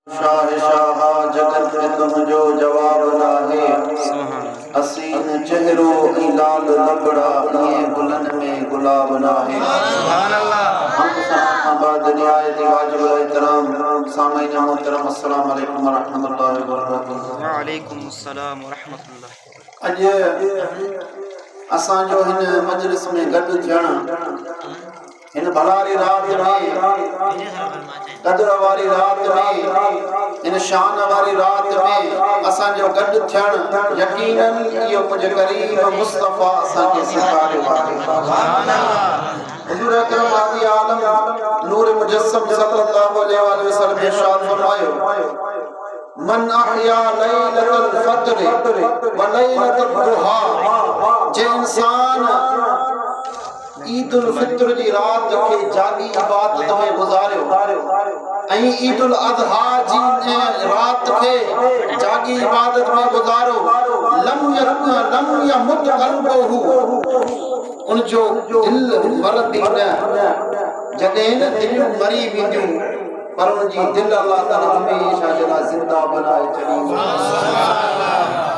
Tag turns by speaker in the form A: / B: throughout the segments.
A: शाह शाह जगत में तुमजो जवाब नाहे हसीन चेहरो ई लाल लबड़ा ये बुलन में गुलाब नाहे सुभान अल्लाह। हम बाद निहायत वाजिब एहतराम सामीन मोहतरम अस्सलाम वालेकुम व रहमतुल्लाहि व बरकातहू।
B: व अलैकुम अस्सलाम व रहमतुल्लाह।
A: अज असां जो हिन मजलिस में गड थियण इन भलारी रात में कदर वारी रात में इन शान वारी रात में असां जो गड थियण यकीनन इहो मुझे करीम मुस्तफा असां के सिखारे वारे सुभान अल्लाह। हुजूर अकरम आदि आलम नूर मुजस्सम सल्लल्लाहु अलैहि वसल्लम इरशाद फरमायो मन अहया लैलतुल फज्र व लैलतुल दुहा। जे इंसान ईदुल फित्र जी रात के जागी इबादत में गुजारियो ऐं ईदुल अज़हा जी रात के जागी इबादत में गुजारो लम यमुत क़ल्बुहु उन जो दिल मरदी न जॾहिं न दिल मरी वेंदियूं पर उन जी दिल अल्लाह ताला हमेशा जला जिंदा बनाए छॾींदो।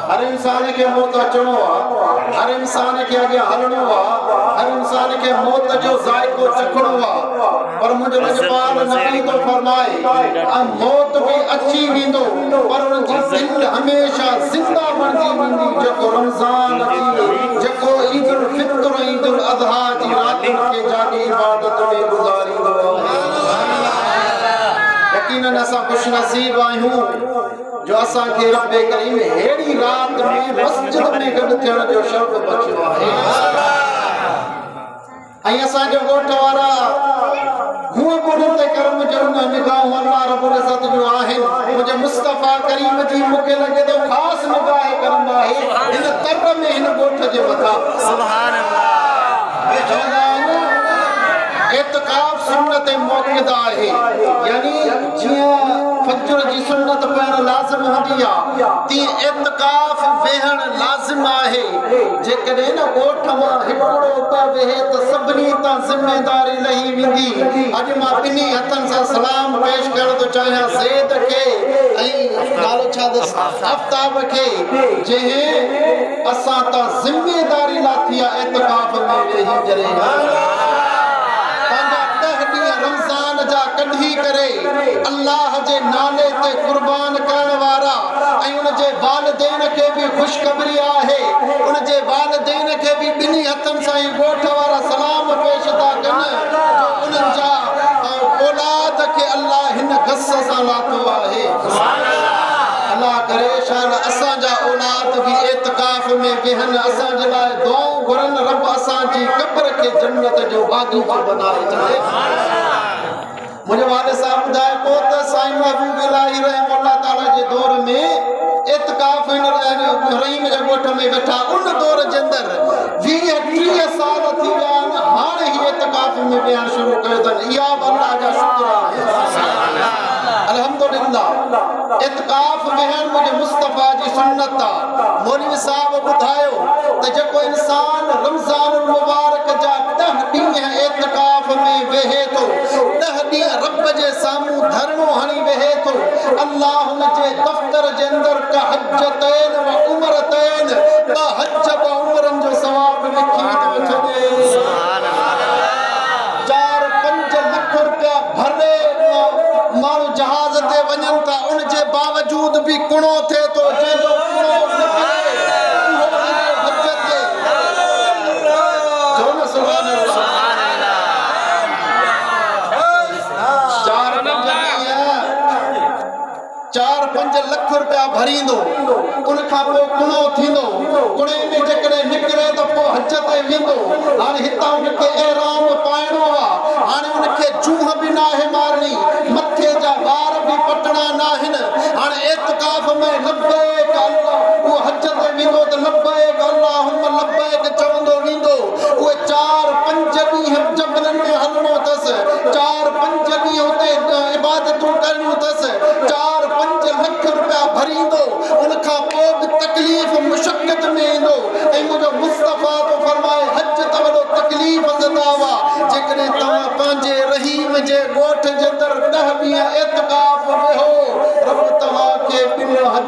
A: हर इंसान के मौत अचणो आहे, हर इंसान के अॻियां हलणो आहे, हर इंसान के मौत जो ज़ाइक़ो चखणो आहे पर मुंहिंजो रजपाल नबी तो फरमाए मौत भी अची वेंदो पर उन जी दिल हमेशा जिंदा बणजी वेंदी। जेको रमज़ान अची जेको ईदुल फित्र ईदुल अज़हा जी रात के जागी इबादत में गुज़ारींदो यकीनन असां खुश नसीब आहियूं जो असां के रब करीम हेड़ी रात में मस्जिद में गड थियण जो शर्फ बख्शियो आहे। ऐं असां जो ॻोठ वारा हुए बोले ते कर्म जो निगाहूं अल्लाह रब्बुल इज़्ज़त जो आहिनि मुझे मुस्तफा करीम जी मूंखे लगे तो खास निगाह करम आहे इन तर में इन ॻोठ जे मथा सुभान अल्लाह। इत्काफ सुन्नत मौक़िदा है यानी जिया फज्र जी सुन्नत पढ़ण लाज़िम हूंदी आहे ती इत्काफ वेहण लाज़िम आहे। जेकॾहिं न ॻोठ मां हिकिड़ो पिया वेहे त सभिनी तां ज़िमेदारी लही वेंदी। अॼु मां ॿिन्ही हथनि सां सलाम पेश करण थो चाहियां ज़ैद खे ऐं नालो छा अथसि आफ़ताब खे जंहिं असां तां ज़िमेदारी लाथी आहे इत्काफ में वेही करे रमज़ान जा कढी करे अल्लाह जे नाले ते कुर्बान करण वारा ऐं उन जे वालिदैन खे भी खुशखबरी आहे उन जे वालिदैन खे भी ॿिन्ही हथनि सां ई ॻोठ वारा सलाम पेश था कनि जो उन्हनि जा औलाद खे अल्लाह हिन गस सां लाथो आहे। अल्लाह करे शान असां जा औलाद भी इत्काफ में वेहन असां जे लाइ दुआऊं घुरन रब असां जी क़ब्र खे जन्नत जो बागीचो बनाए छॾे। मुझे वाले साहब ॿुधाए को त साईं महबूब इलाही रहमतुल्लाह ताला जे दौर में इत्काफ इन रहीम जे ॻोठ में वेठा उन दौर जे अंदर 20-30 साल थी विया आहिनि हाणे ही इत्काफ में वेहण शुरू कयो अथनि। इहा बि अल्लाह जा शुक्र आहे अल्हम्दुलिल्लाह। इत्काफ वेहण मुझे मुस्तफा जी सुन्नत आहे। मौलवी साहब ॿुधायो त जेको इंसान रमज़ानुल मुबारक जा 10 ॾींहं इत्काफ में वेहे थो 10 ॾींहं रब जे साम्हूं धरणो हणी वेहे थो अल्लाह हुन जे दफ़्तर जे अंदर का हज्जतैन व उमरतैन ॿ हज ॿ उमरनि जो सवाब लिखी थो छॾे। सुभान अल्लाह। 4-5 लख रुपया भरे माण्हू जहाज ते वञनि था उन जे बावजूद भी कुणो थिए थो जंहिंजो कुणो लख रुपया भरींदो उन खां पोइ कुणो थींदो कुणे में जेकॾहिं निकिरे त पोइ हज ते वेंदो। हाणे हितां उनखे एहराम पाइणो आहे हाणे उनखे जूह बि नाहे मारणी मथे जा वार बि पटणा न आहिनि। हाणे इत्काफ में लब्बैक अल्लाह उहो हज ते वेंदो त लब्बैक अल्लाहुम्मा लब्बैक चवंदो वेंदो। उहे 4-5 ॾींहं जबलनि में हलणो अथसि 4-5 ॾींहं हुते इबादतूं करणियूं अथसि 4-5 लख रुपया भरींदो उन खां पोइ बि तकलीफ़ मुशक्क़त में ईंदो ऐं मुंहिंजो मुस्तफा तो फरमाए हज त वॾो तकलीफ़ ज़दा जेकॾहिं तव्हां पंहिंजे रहीम जे ॻोठ जे अंदरि 10 ॾींहं इत्काफ वेहो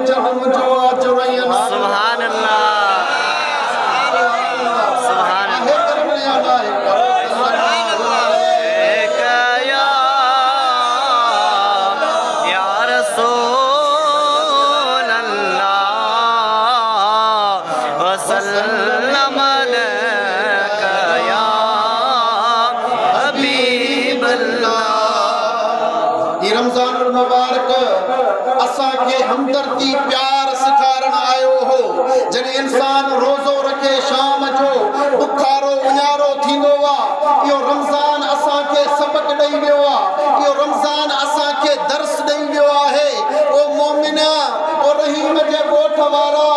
A: जन्म जो अजरयन
B: सुभान अल्लाह सुभान या रसूल अल्लाह वसल्लम अलैका या हबीब अल्लाह।
A: ये रमजान मुबारक असा के हमदर्दी प्यार सिखारण आयो हो। जॾहिं इंसान रोज़ो रखे शाम जो बुखारो उञारो थींदो आहे, इहो रमज़ान असांखे सबक ॾेई वियो आहे। इहो रमज़ान असांखे दर्स ॾेई वियो आहे। ओ मोमिन, ओ रहीम जे ॻोठ वारा,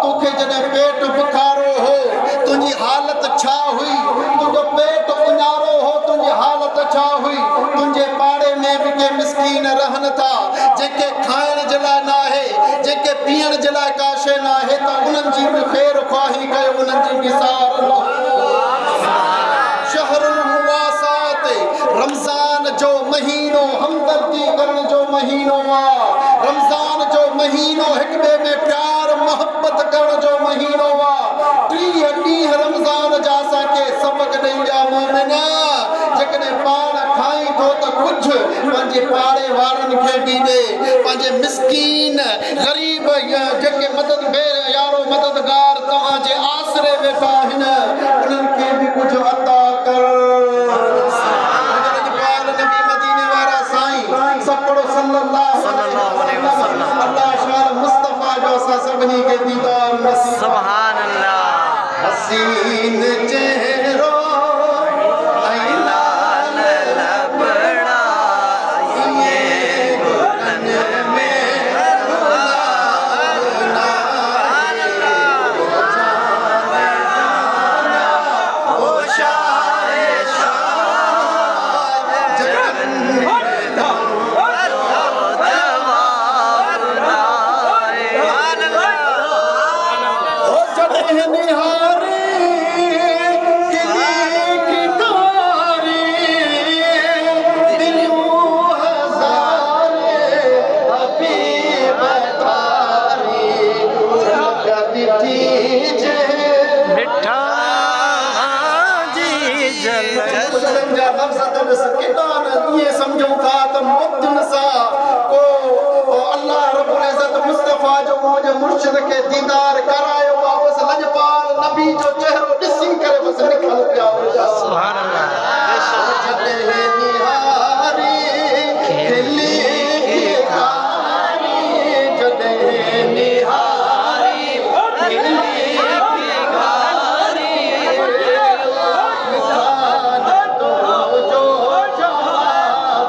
A: तोखे जॾहिं पेट बुखारो हो तुंहिंजी हालत छा हुई? तुंहिंजो पेट उञारो हो, तुंहिंजी हालत छा हुई? तुंहिंजे पाड़े में बि के मिस्कीन रहनि था जेके खाइण जे लाइ न आहे, जेके पीअण जे लाइ का शइ न आहे, त उन्हनि जी बि ख़ैर ख़्वाही कयो, उन्हनि जी बि सार शहरुल मुवासात, रमज़ान जो महीनो हमदर्दी करण जो महीनो आहे। रमज़ान जो महीनो हिक ॿिए में प्यार मोहब्बत करण जो महीनो आहे। 30 ॾींहं रमज़ान जा असांखे सबक ॾेई विया मोमिन। जेकॾहिं पाण खाई थो त कुझु पंहिंजे पाड़े वारनि खे बि ॾे, पंहिंजे मिस्कीन ग़रीब जेके मदद यारो मददगार तव्हांजे आसरे वेठा आहिनि, उन्हनि खे बि कुझु अता कर। नबी मदीने वारा साईं सपड़ो सल्लल्लाहु अलैहि वसल्लम अल्लाह शान मुस्तफा जो असां सभिनी खे दीदार नसीब।
B: सुभान अल्लाह।
A: हसीन चेहरो मुर्शिद के दीदार करायो वापस लजपाल नबी जो चेहरो ॾिसी करे बस निकल पिया हो जा।
B: सुभान अल्लाह।
A: जॾहिं निहारी खिली कारी, जॾहिं निहारी खिली कारी, तो जो जवाब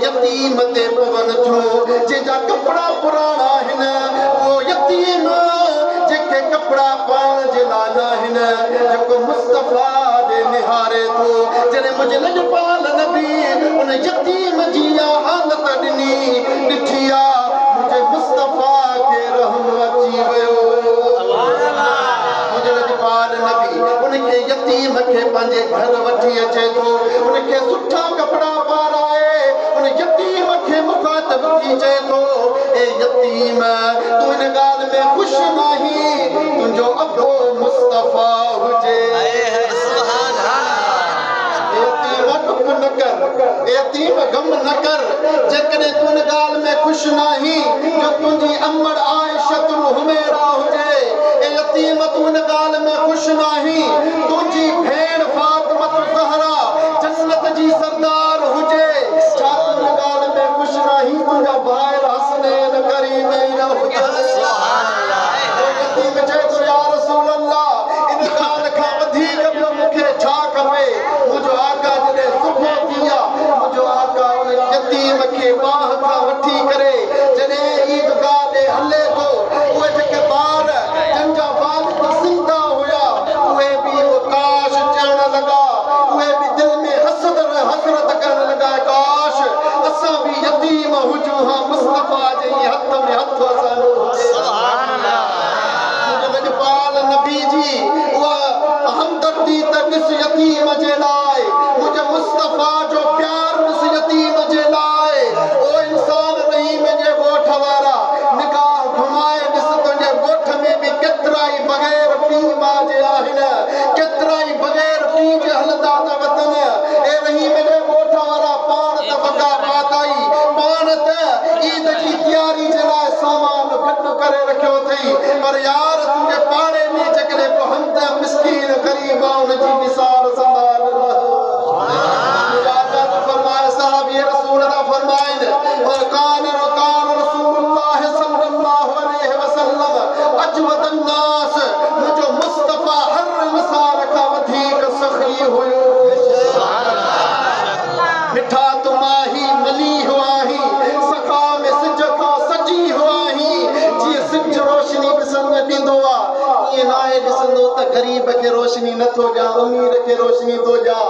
A: यतीम ते पवन जो जेजा कपड़ा पुराना आहिनि, वो यतीम जेके कपड़ा पाइण जे लाइ न आहिनि, जेको मुस्तफा ॾे निहारे थो। जॾहिं मुंहिंजे लजपाल नबी उन यतीम जी हालत ॾिनी ॾिठी आहे, मुंहिंजे मुस्तफा खे रहम अची वियो। मुंहिंजे लजपाल नबी उनखे यतीम खे पंहिंजे घर वठी अचे थो, उनखे सुठा कपड़ा पाराए उन यतीम खे मुखातब थी चए थो, ए यतीम तूं इन ॻाल्हि में ख़ुशि नाहीं, तुंहिंजो अबो मुस्तफा हुजे। यतीम डुक न कर, यतीम गम न कर, जेकॾहिं तूं इन ॻाल्हि में ख़ुशि नाहीं जो तुंहिंजी अमड़ आइशतुल हुमैरा हुजे। ए यतीम तूं इन ॻाल्हि में ख़ुशि नाहीं, तुंहिंजी भेण फातिमत ज़हरा जन्नत जी सरदार हुजे। छा तूं इन ॻाल्हि में ख़ुशि नाहीं, तुंहिंजा भाइर हसनैन करीमैन हुजे। यतीम चए थो या रसूल अल्लाह, इन ॻाल्हि खां वधीक ॿियो मूंखे छा खपे? मुंहिंजो आका जॾहिं सुबुह थी आहे, मुंहिंजो आका उन यतीम खे बाह खां वठी करे जॾहिं ईदगाह ॾे हले थो, उहे जेके ॿार जंहिंजा वालिद ज़िंदा हुया उहे बि ग़रीबा उनजी मिसाल संभाल फरमाए साहब ये रसूल दा फरमाइन और कान रसूलुल्लाह सल्लल्लाहु अलैहि वसल्लम अजवद अन्नास मुझो मुस्तफा हर मिसाल का वधीक सखी हुयो मिठा तुमाही मली हुआही सखा में सिज का सजी हुआही जी सिज रोशनी बिसंग दींदोआ ये नाए दिसंदो त गरीब के रोशनी न थो जा अमीर के रोशनी तो जा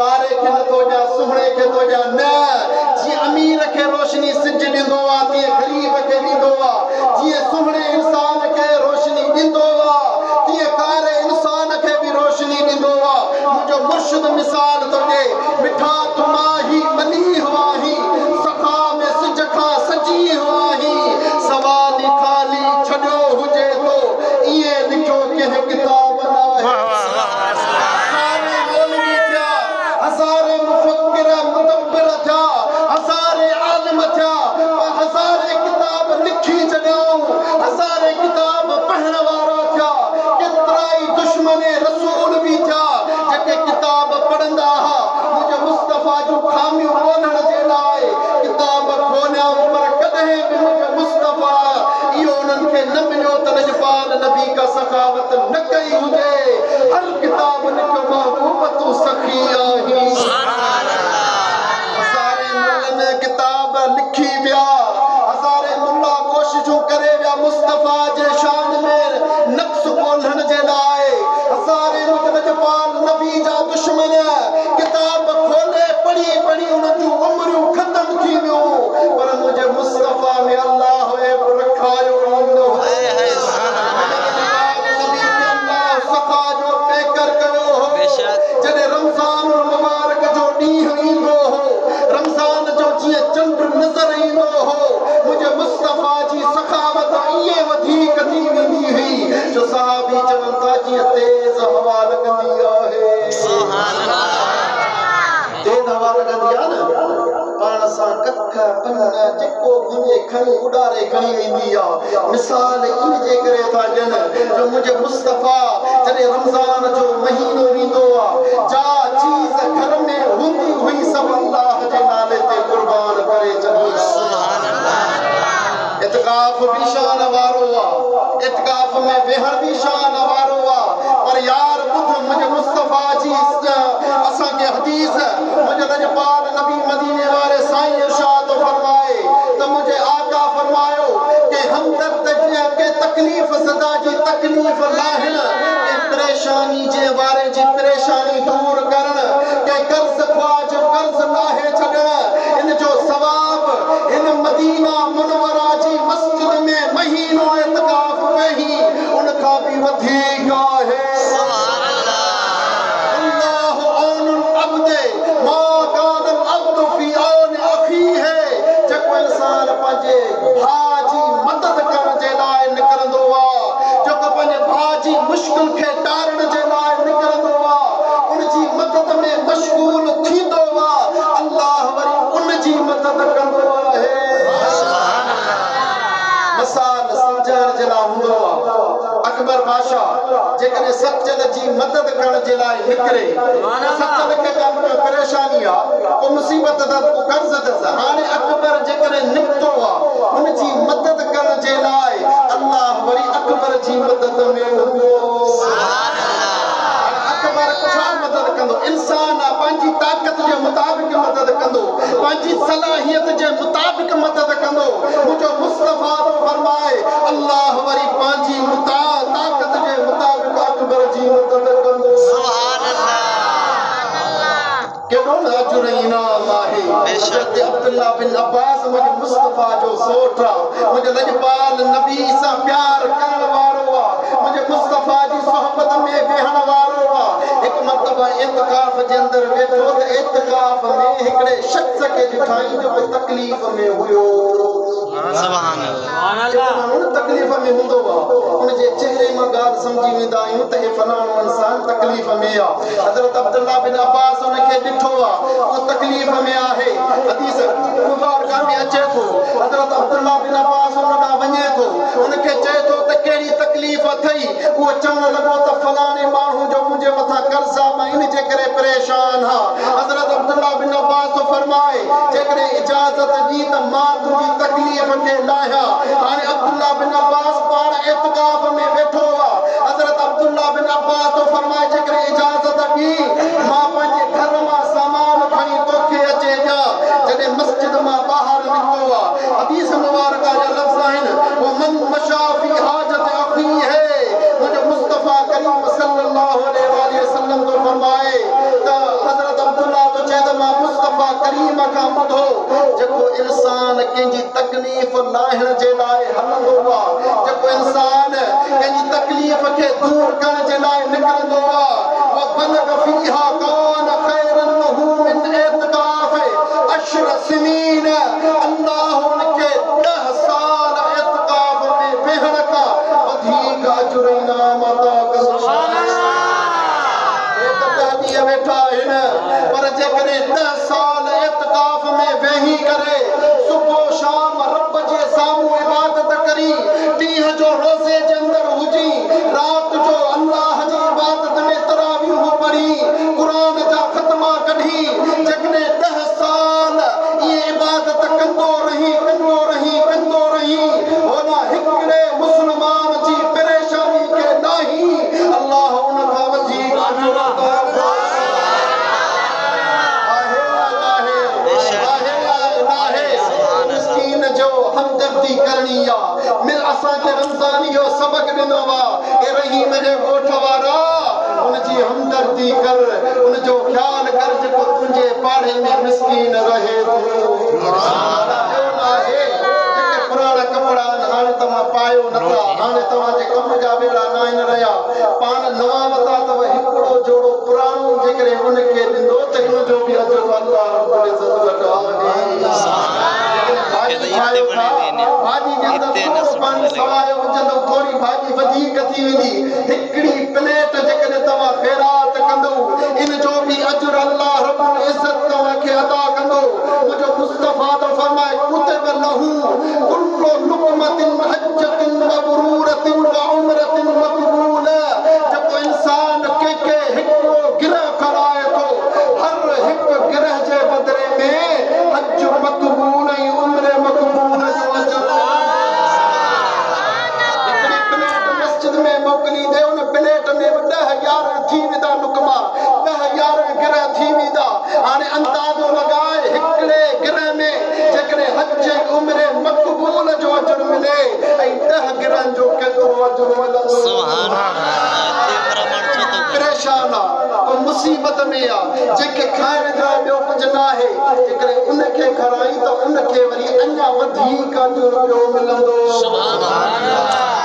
A: कारे के न थो जा सुहणे के तो जा न जी अमीर के रोशनी सिज दींदोआ ती गरीब के दींदोआ जी सुहणे इंसान के रोशनी दींदोआ ती कारे इंसान के भी रोशनी दींदोआ मुझो मुर्शिद मिसाल तो दे मिठा तुमाही मनी हुआही सखा में सिज खा सजी हुआही सवाल खाली छड़ो हुजे तो ये लिखो के किताब ना है सारे मौलवी था हजारे मुफक्किर मुदब्बिर था हजारे आलिम था हजारे किताब लिखी छड़ो हजारे किताब पढ़ण वारा था केतराई दुश्मन रसूल भी था जेके किताब पढ़ंदा हा मुझे मुस्तफा जो खामियूं ॻोल्हण जे लाइ किताब खोलिया पर कॾहिं बि मुझे मुस्तफा इहो उन्हनि खे न मिलियो त लजपाल नबी का सखावत न कई हुजे हर किताब लिखियो महबूब तूं सखी आहीं हज़ारे मुल्लनि किताब लिखी विया हज़ारे मुल्ला कोशिशूं करे विया मुस्तफा जे शान में नक्स ॻोल्हण जे लाइ हज़ारे लजपाल नबी जा दुश्मन किताब खोले पढ़ी पढ़ी उन्हनि जूं उम्रियूं ख़तम थी वियूं पर मुंहिंजे मुस्तफा में अल्लाह रखायो सफ़ा जो पेकर कयो हो जॾहिं रमज़ान मुबारक जो ॾींहुं ईंदो हो रमज़ान जो जीअं चंड नज़र ईंदो हो मुंहिंजे मुस्तफा जी सखावत इहे वधीक थी वेंदी हुई जो सहाबी चवनि था जीअं तेज़ हवा लॻंदी आहे तेज़ हवा लॻंदी आहे न पाण सां कख पन जेको घुमे खणी उॾारे खणी वेंदी आहे मिसाल इन जे करे था ॾियनि जो मुंहिंजे मुस्तफा जॾहिं रमज़ान जो महीनो ईंदो आहे जा चीज़ घर में हूंदी हुई सभु अल्लाह जे नाले ते क़ुर्बान करे छॾी इत्काफ़ भी शान वारो आहे इत्काफ़ में वेहण भी शान वारो आहे पर यार ॿुध मुंहिंजे मुस्तफा जी असांखे हदीस मुंहिंजे लजपाल नबी मदीने वारे साईं इरशाद फरमाए त मुंहिंजे आका फरमायो कि हमदर्द के तकलीफ़ सदा जी तकलीफ़ लाहिण के परेशानी जे वारे जी परेशानी दूर करण के कर्ज़ ख्वाह जो कर्ज़ लाहे छॾण इन जो सवाब इन मदीना मुनव्वरा जी मस्जिद में महीनो इत्काफ़ वेही उन खां भी वधीक आहे अल्लाह औनुल अब्द मा कान अल अब्द फी औन अखीह जेको इंसान पंहिंजे भाउ जी मदद करण जे लाइ निकिरंदो आहे जेको पंहिंजे भाउ जी मुश्किल खे टारण जे लाइ निकिरंदो आहे उन जी मदद में मशगूल थींदो आहे अल्लाह वरी उन जी मदद कंदो आहे मिसाल सम्झण जे लाइ हूंदो आहे अकबर बादशाह जेकॾहिं सचल जी मदद करण जे लाइ निकिरे सचल खे का परेशानी आहे को मुसीबत अथसि को कर्ज़ अथसि हाणे अकबर जेकॾहिं निकितो आहे उन जी मदद करण जे लाइ अल्लाह वरी अकबर जी मदद में हूंदो अकबर छा मदद कंदो इंसान आहे पंहिंजी ताक़त जे मुताबिक़ मदद कंदो पंहिंजी सलाहियत जे मुताबिक़ मदद कंदो मुंहिंजो मुस्तफा तो फरमाए अल्लाह वरी पंहिंजी ताक़त जे मुताबिक़ अकबर जी मदद कंदो केॾो न अजुर इनाम आहे हज़रत अब्दुल्ला बिन अब्बास मुंहिंजे मुस्तफा जो सोट आहे मुंहिंजे लजपाल नबी सां प्यार करण वारो आहे मुंहिंजे मुस्तफा जी सोहबत में वेहण वारो आहे हिकु मरतबा इत्काफ़ जे अंदरि वेठो त इत्काफ़ में हिकिड़े शख़्स खे ॾिठाई जो तकलीफ़ में हुयो सुभान अल्लाह उन तकलीफ़ में हूंदो आहे उन जे चेहरे मां ॻाल्हि सम्झी वेंदा आहियूं त हे फलाणो इंसान तकलीफ़ में आहे हज़रत अब्दुल्ला बिन अब्बास उन खे ॾिठो आहे उहो तकलीफ़ में आहे हदीस मुबारका में अचे थो हज़रत अब्दुल्ला बिन अब्बास उन ॾांहुं वञे थो उन खे चए थो त कहिड़ी तकलीफ़ अथई उहो चवणु लॻो त फलाणे माण्हू जो मुंहिंजे मथा कर्जा में इन जे करे परेशान हा हजरत अब्दुल्ला बिन अब्बास तो फरमाए जेकरे इजाजत दी त मां तुजी तकलीफ के लाया हाने अब्दुल्ला बिन अब्बास पार इत्काफ में बैठो हुआ हजरत अब्दुल्ला बिन अब्बास तो फरमाए जेकरे इजाजत दी मां पंजे घर में सामान खणी तोखे अचे जा जने मस्जिद में बाहर निकतो हुआ हदीस मुबारक जा लफ्ज आहिन वो मन मशा फी हाजत अखी है मुझे मुस्तफा करीम सल्लल्लाहु अलैहि वसल्लम तो फरमाए त हजरत अब्दुल्ला तो चेद मां मुस्तफा करीम का मधो जको इंसान केंजी तकलीफ लाहिण जे लाए हलंदो हुआ जको इंसान केंजी तकलीफ के दूर करण जे लाए निकरंदो हुआ वो बलग फीहा कान खैरन लहू मिन इत्काफ अशर सिनीन अल्लाह उनके 10 साल इत्काफ में बेहण का अधिक अजर इनाम अता कर सुभान अल्लाह बैठा है पर जेकरे 10 साल इत्काफ में वेही करे सुबह शाम रब जे सामू इबादत करी टीह जो रोजे जे अंदर हुजी रात जो अल्लाह जी इबादत में तरावीह पढ़ी कुरान जा खत्मा कढी जेकरे 10 साल ये इबादत कंदो रही होना हिकड़े मुसलमान जी परेशानी के नहीं अल्लाह उनका वजीर अजर अता जो हमदर्दी करनी आ मिल असा के रमजानी जो सबक दिनो वा ए रहीम जे गोठ वारा उन जी हमदर्दी कर उन जो ख्याल कर जो तुझे पाड़े में मिस्कीन रहे तो पुराना कपड़ा हाणे तमा पायो नथा हाणे तमा जे कम जा बेड़ा नाइन रहा पान नवा वता तव हिकड़ो जोड़ो पुरानो जेकरे उनके दिंदो त इन जो भी अजर अल्लाह रब्बुल इज्जत वटा भाजी जंदो पानी सवायो जंदो थोड़ी भाजी वधीक थी वेंदी हिकड़ी प्लेट जेकरे तवा खैरात कंदो इन जो भी अजर अल्लाह रब्बुल इज्जत तवा के अदा कंदो मुझो मुस्तफा तो फरमाए कुतब लहू कुल्लु लुकमतिन हज्जतिन मबरूरतिन व उमरतिन मकबूला जब इंसान के हिकड़ो गिरह कराए तो हर हिक गिरह जे बदले में हज मकबूल ऐं उम्र मकबूल जो अजर हिकड़ी प्लेट मस्जिद में मोकली दे उन प्लेट में 10-11 थी विदा लुकमा 10-11 गिरह थी विदा हाणे अंदाज़ो लगाए हिकड़े गिरह में जेकरे हज उम्र मकबूल जो अजर मिले ऐं 10 गिरहन जो केतिरो अजर मिलंदो सुभान अल्लाह परेशान आ मुसीबत में आ जेके खाइण जो ॿियो कुझु न आहे जेकरे उनखे खाराई त उनखे वरी अञा वधीक अजर ॿियो मिलंदो सुभान अल्लाह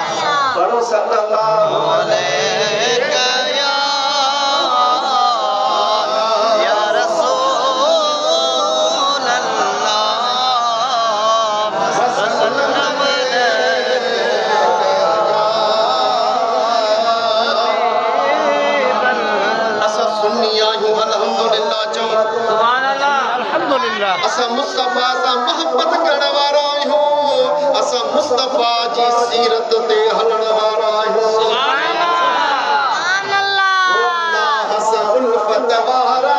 A: पढ़ो सल्लल्लाहु अलैहि या रसूल अल्लाह वसल्लम असा सुन्नी आहियूं अल्हम्दुलिल्लाह चओ सुभान अल्लाह अल्हम्दुलिल्लाह असा मुस्तफा सां मोहब्बत करण वारा आहियूं असा मुस्तफा जी सीरत ते हलण वारा आहियूं सुभान अल्लाह असा उल्फत वारा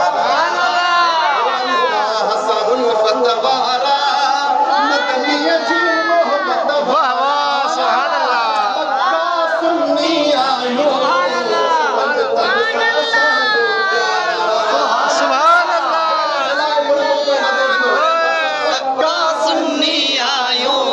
A: सुभान अल्लाह असा उल्फत वारा मदनीअ जी मोहब्बत वाह वाह सुभान अल्लाह सुन्नी आहियूं सुन्नी आहियूं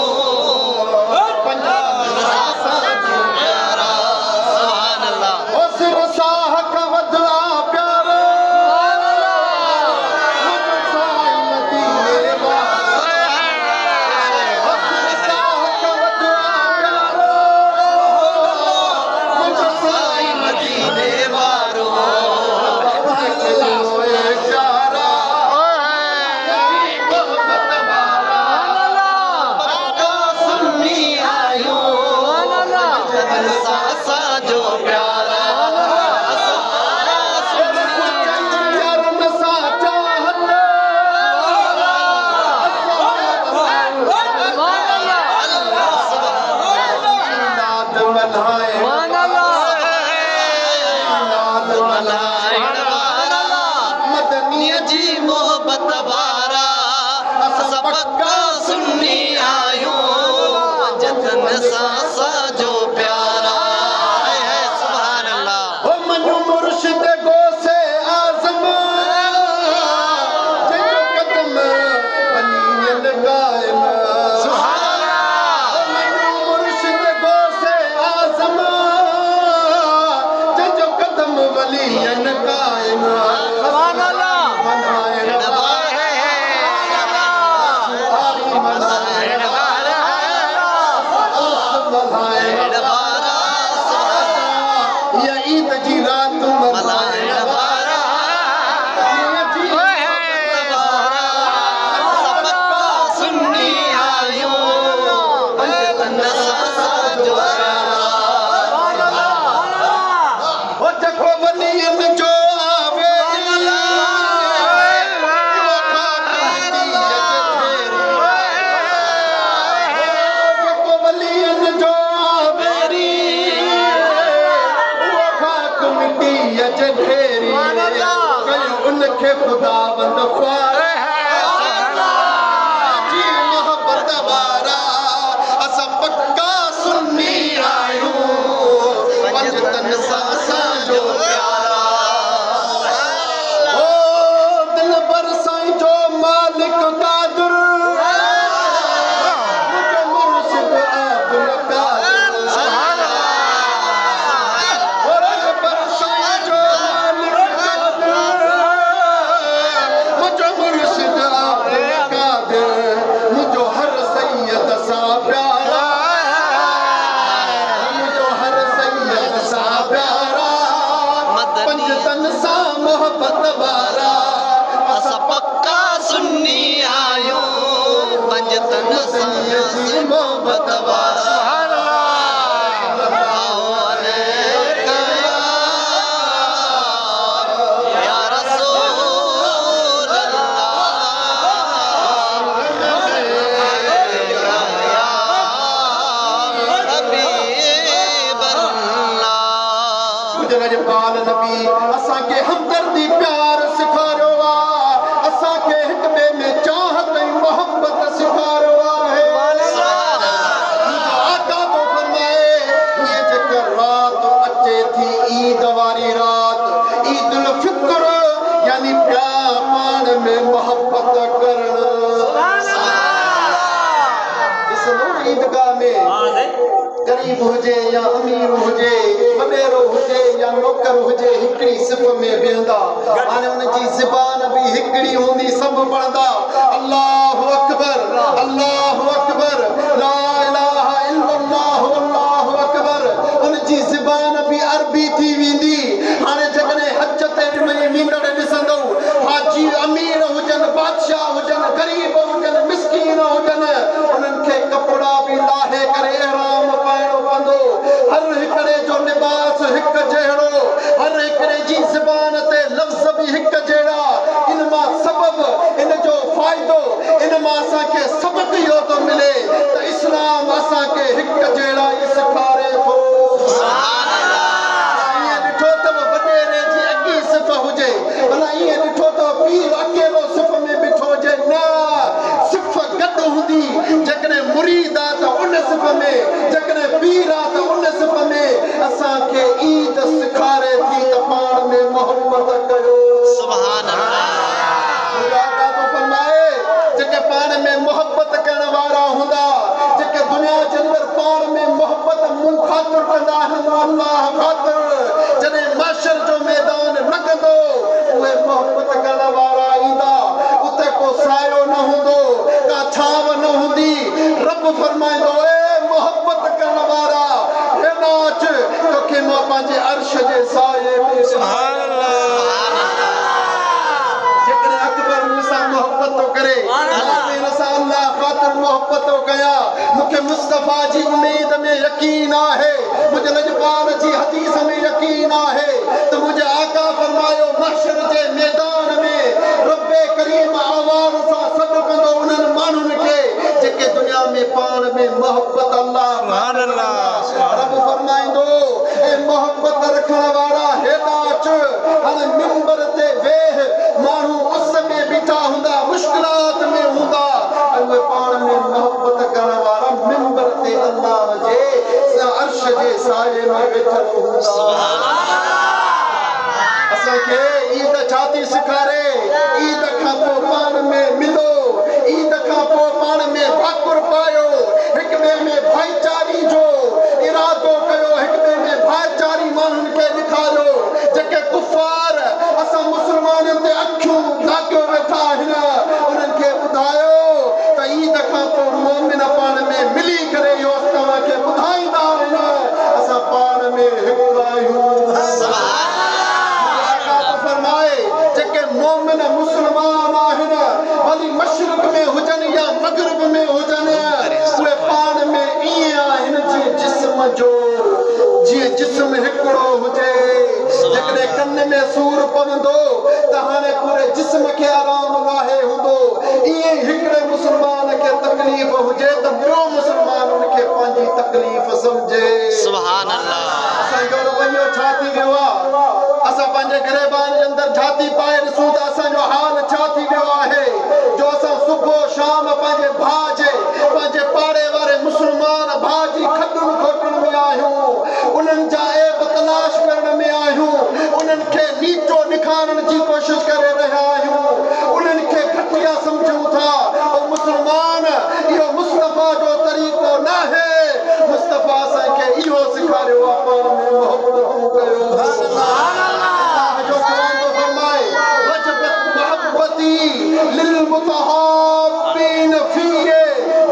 B: सा जो प्यारा है सुभान अल्लाह।
A: ओ मनु मुर्शिद गो से आजम जो कदम बनीन कायम
B: सुभान अल्लाह।
A: ओ मनु मुर्शिद गो से आजम जो कदम वलीन कायम
B: सुभान अल्लाह।
A: या ईद जी रात
B: सुन्नी आयो
A: ओ जको वलीन जो आवे जको वलीन जो आवे वो खाक मिट्टी अच ढेरी कयो उनखे खुदा बंद ख्वार जी मोहब्बत वारा अस पक्का सुन्नी आयूं पंजतन सा जो प्यारा ओ दिल पर साईं जो मालिक कादिर मुझे मुर्शिद अब्दुल कादिर ओ दिल पर साईं जो मालिक कादिर मुझे मुर्शिद अब्दुल कादिर मुझो हर सैयद सा प्यारा मुझो हर सैयद सा प्यारा पंजतन सा मोहब्बत वारा
B: अस पक्का सुन्नी आयो पंजतन सा
A: जी मोहब्बत वारा
B: या रसूल अल्लाह हबीब अल्लाह।
A: मुझे पाल नबी असा के हमदर्दी प्यार सिखारो असा के हिक ॿिए में चाहत ऐं मोहब्बत सिखारो है आका तो फरमाए ये जेकर रात अचे थी ईद वारी रात ईद उल फित्र यानी प्यार पाण में मोहब्बत करण ॾिसो ईदगाह में गरीब हुजे या अमीर हुजे वॾेरो हुजे या नौकर हुजे हिकड़ी सिफ़ में वेहंदा हाणे उन जी ज़बान बि हिकड़ी हूंदी सभु पढ़ंदा अल्लाहु अकबर ला इलाहा इल्लल्लाह अल्लाहु अकबर उन जी ज़बान बि अरबी थी वेंदी हाणे जॾहिं हज ते मींदड़ ॾिसंदो हाजी अमीर हुजनि बादशाह हुजनि गरीब हुजनि मिस्कीन हुजनि उन्हनि खे कपिड़ा बि लाहे करे इहराम पाइणो पवंदो हर हिकिड़े जो लिबास हिकु जहिड़ो हर हिकिड़े जी ज़बान ते लफ़्ज़ बि हिकु जहिड़ा इन मां सबबु इन जो फ़ाइदो इन मां असांखे सबक़ इहो थो मिले त इस्लाम असांखे हिकु जहिड़ा ई सेखारे थो ईअं ॾिठो अथव वॾेरे जी अॻी सिफ़ हुजे भला ईअं ॾिठो अथव पीर अकेलो सिफ़ में बीठो हुजे न सिफ़ गॾु हूंदी जेकॾहिं मुरीद आहे त उन सिफ़ में जेकॾहिं पीर आहे त उन सिफ़ में असांखे ईद सेखारे थी त पाण में मोहब्बत कयो
B: सुभान अल्लाह।
A: खुदा तो फरमाए जेके पाण में मोहब्बत करण वारा हूंदा जेके दुनिया जे अंदर पाण में मोहब्बत मूं ख़ातिर कंदा आहिनि अल्लाह ख़ातिर जॾहिं माशर जो मैदान लॻंदो उहे मोहब्बत करण वारा ईंदा उते को सायो न हूंदो का छांव न हूंदी रब फरमाईंदो ए मोहब्बत करण वारा हेॾा अच तोखे मां पंहिंजे अर्श जे साये में
B: सुभान अल्लाह।
A: जेकॾहिं अकबर मूंसां मोहब्बत थो करे अल्लाह ख़ातिर मोहब्बत थो कयां मूंखे मुस्तफ़ा जी उमेद में यकीन आहे मुंहिंजे लजपाल जी हदीस में यकीन आहे त मुंहिंजे आका फरमायो महशर जे मैदान में रब करीम आवाज़ सां सॾु कंदो उन्हनि माण्हुनि खे जेके दुनिया में पाण में मोहब्बत अल्लाह
B: सुभान अल्लाह।
A: रब फरमाईंदो ए मोहब्बत रखण वारा हेॾा अच हाणे मिंबर ते वेह माण्हू उस में बीठा हूंदा मुश्किलात में हूंदा उहे पाण में मोहब्बत करण वारा मिंबर ते अल्लाह जे असांखे ईद छाती सेखारे ईद खां पोइ पाण में मिलो ईद खां पोइ पाण में भाकुर पायो हिक ॿिए में भाईचारी जो इरादो कयो हिक ॿिए में भाईचारी माण्हुनि खे ॾेखारियो जेके कुफार असां मुस्लमाननि ते अखियूं ढाकियो वेठा आहिनि उन्हनि खे ॿुधायो त ईद खां पोइ मोमिन पाण में मिली करे इहो तव्हांखे ॿुधाईंदा आहिनि असां पाण में हिकु आहियूं फरमाए जेके मोमिन मुस्लमान आहिनि भली मशरिक़ में हुजनि या मगरिब में हुजनि उहे पाण में ईअं आहिनि जीअं जिस्म हिकिड़ो हुजे जेकॾहिं कन में सूर पवंदो त हाणे पूरे जिस्म खे आराम नाहे हूंदो ईअं हिकिड़े मुस्लमान खे तकलीफ़ हुजे त ॿियो मुस्लमान उनखे पंहिंजी तकलीफ़ सम्झे
B: सुभान अल्लाह
A: असांजो रवैयो छा थी वियो आहे असां पंहिंजे गिरेबान जे अंदरि झाती पाए ॾिसूं त असांजो हाल छा थी वियो आहे जो असां सुबुह शाम पंहिंजे भाउ जे पंहिंजे पाड़े वारे मुस्लमान भाउ जी खॾुनि खोटुनि में आहियूं उन्हनि जा ऐब तलाश करण में आहियूं उन्हनि खे नीचो ॾेखारण जी कोशिशि करे रहिया आहियूं उन्हनि खे घटिया सम्झूं था ऐं मुस्लमान इहो मुस्तफ़ा जो तरीक़ो न आहे मुस्तफ़ा असांखे इहो सेखारियो आहे पाण में मोहबतूं कयो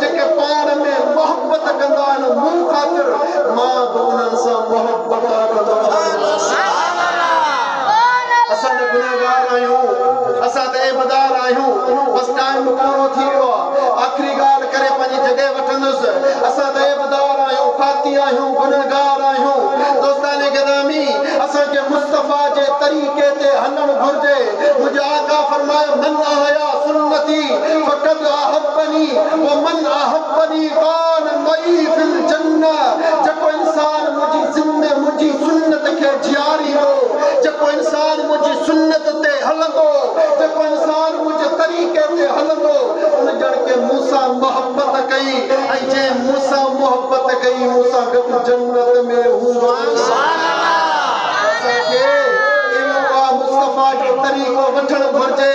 A: जेके पाण में मोहबत कंदा आहिनि मूं ख़ातिर मां बि उन्हनि सां मोहबत कंदो असां त गुनहगार आहियूं असां त ऐबदार आहियूं बसि टाइम पूरो थी वियो आहे आख़िरी ॻाल्हि करे पंहिंजी जॻह वठंदुसि असां त ऐबदार आहियूं खाती आहियूं गुनहगार आहियूं दोस्ताने गिरामी असांखे मुस्तफ़ा जे तरीक़े ते हलणु घुरिजे मुंहिंजा आका फरमायो मन अहया सुन्नती फक़द अहब्बनी व मन अहब्बनी कान मई फिल जन्नह जेको इंसान मुंहिंजी सुन्नत खे जियारींदो जेको इंसान मुंहिंजी सुन्नत ते हलंदो जेको इंसान मुंहिंजे तरीक़े ते हलंदो उन ॼण खे मूं सां मोहबत कई ऐं जंहिं मूं सां मोहबत कई मूं सां गॾु जन्नत में हूंदो असांखे मुस्तफ़ा जो तरीक़ो वठणु घुरिजे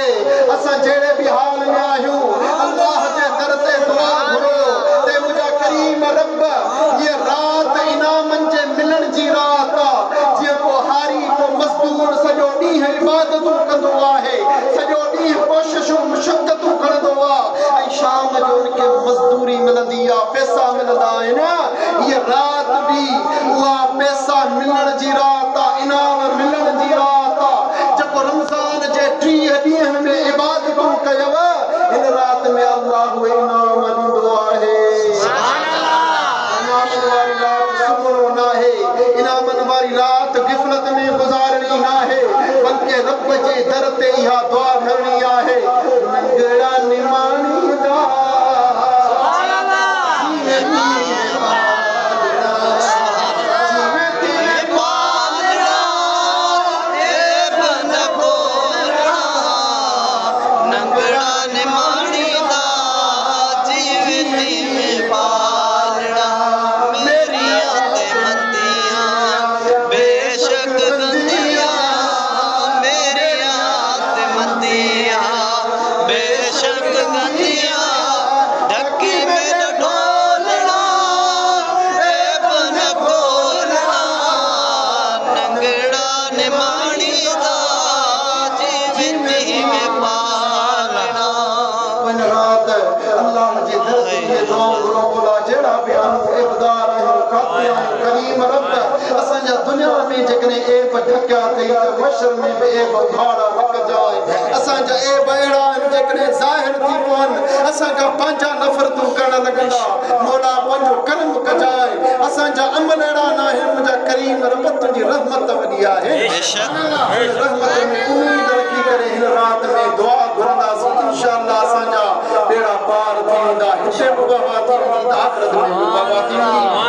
A: असां जहिड़े बि हाल में आहियूं अल्लाह जे दर ते दुआ घुरो ते मुंहिंजा करीम रब हीअ राति इनामनि जे मिलण जी राति आहे जीअं को हारी को मज़दूर सॼो ॾींहुं इबादतूं कंदो आहे सॼो ॾींहुं कोशिशूं मुशक़तूं खणंदो आहे ऐं शाम जो उनखे मज़दूरी मिलंदी आहे पैसा मिलंदा आहिनि हीअ राति बि उहा पैसा मिलण जी राति आहे इनाम मिलण जी राति आहे जेको रमज़ान जे 30 ॾींहंनि में इबादतूं कयव हिन राति में अल्लाह उहे इनाम ॾींदो आहे इनामनि वारी राति सुम्हणो न आहे इनामनि वारी राति गिफ़लत में गुज़ारणी न आहे बल्कि रब जे दर ते इहा दुआ करणी आहे नंढड़ा निमाणींदा असांजा दुनिया में जेकॾहिं ऐब ढकिया अथई त मशर में बि ऐब उघाड़ा न कजाए असांजा ऐब अहिड़ा आहिनि जेकॾहिं ज़ाहिर थी पवनि असांजा पंहिंजा नफ़रतूं करणु लॻंदा मौला पंहिंजो कर्म कजाए असांजा अमल अहिड़ा न आहिनि मुंहिंजा करीम रब तुंहिंजी रहमत वॾी आहे रहमत में उमेद रखी करे हिन राति में दुआ घुरंदासीं इंशाअल्लाह असांजा बेड़ा पार थी वेंदा हिते बि बाबा थी वेंदा आख़िरत में बि बाबा थी वेंदी